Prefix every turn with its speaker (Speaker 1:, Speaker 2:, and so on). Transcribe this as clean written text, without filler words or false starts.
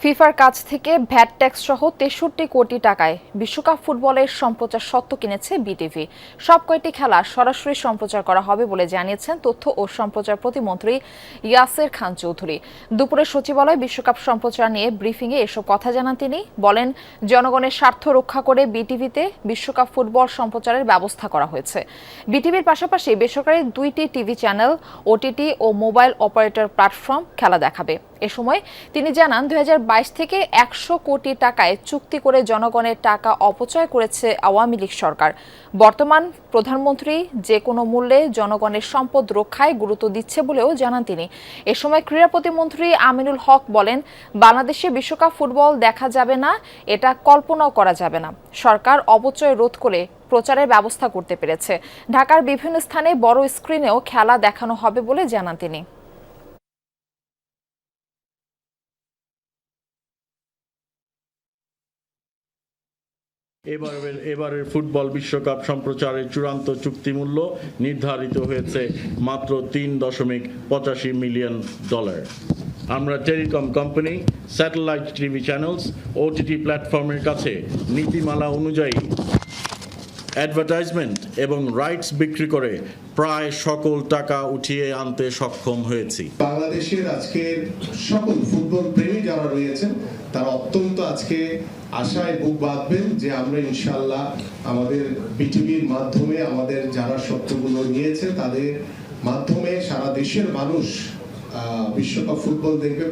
Speaker 1: ফিফার কাছ থেকে ভ্যাট ট্যাক্স সহ ৬৩ কোটি টাকায় বিশ্বকাপ ফুটবলের সম্প্রচার স্বত্ব কিনেছে বিটিভি। সব কয়টি খেলা সরাসরি সম্প্রচার করা হবে বলে জানিয়েছেন তথ্য ও সম্প্রচার প্রতিমন্ত্রী ইয়াসের খান চৌধুরী। দুপুরে সচিবালয়ে বিশ্বকাপ সম্প্রচার নিয়ে ব্রিফিংয়ে এসব কথা জানান তিনি। বলেন, জনগণের স্বার্থ রক্ষা করে বিটিভিতে বিশ্বকাপ ফুটবল সম্প্রচারের ব্যবস্থা করা হয়েছে। বিটিভির পাশাপাশি বেসরকারি 2টি টিভি চ্যানেল, ওটিটি ও মোবাইল অপারেটর প্ল্যাটফর্ম খেলা দেখাবে। এ সময় তিনি জানান, ২০২২ থেকে ১০০ কোটি টাকায় চুক্তি করে জনগণের টাকা অপচয় করেছে আওয়ামী লীগ সরকার। বর্তমান প্রধানমন্ত্রী যে কোনো মূল্যে জনগণের সম্পদ রক্ষায় গুরুত্ব দিচ্ছে বলেও জানান তিনি। এ সময় ক্রীড়া প্রতিমন্ত্রী আমিনুল হক বলেন, বাংলাদেশে বিশ্বকাপ ফুটবল দেখা যাবে না, এটা কল্পনাও করা যাবে না। সরকার অপচয় রোধ করে প্রচারের ব্যবস্থা করতে পেরেছে। ঢাকার বিভিন্ন স্থানে বড় স্ক্রিনেও খেলা দেখানো হবে বলে জানান তিনি।
Speaker 2: এবারের ফুটবল বিশ্বকাপ সম্প্রচারের চূড়ান্ত চুক্তিমূল্য নির্ধারিত হয়েছে মাত্র $3.85 মিলিয়ন। আমরা telecom company, satellite TV channels, OTT প্ল্যাটফর্মের কাছে নীতিমালা অনুযায়ী অ্যাডভার্টাইজমেন্ট এবং রাইটস বিক্রি করে প্রায় সকল টাকা উঠিয়ে আনতে সক্ষম হয়েছি।
Speaker 3: বাংলাদেশের আজকের সকল ফুটবল প্রেমী যারা রয়েছেন তারা অত্যন্ত আজকে আশায় বুক বাঁধবেন যে আমরা ইনশাআল্লাহ আমাদের বিটিভির মাধ্যমে আমাদের যারা সত্যগুলো নিয়েছে তাদের মাধ্যমে সারা দেশের মানুষ বিশ্বকাপ ফুটবল দেখবে।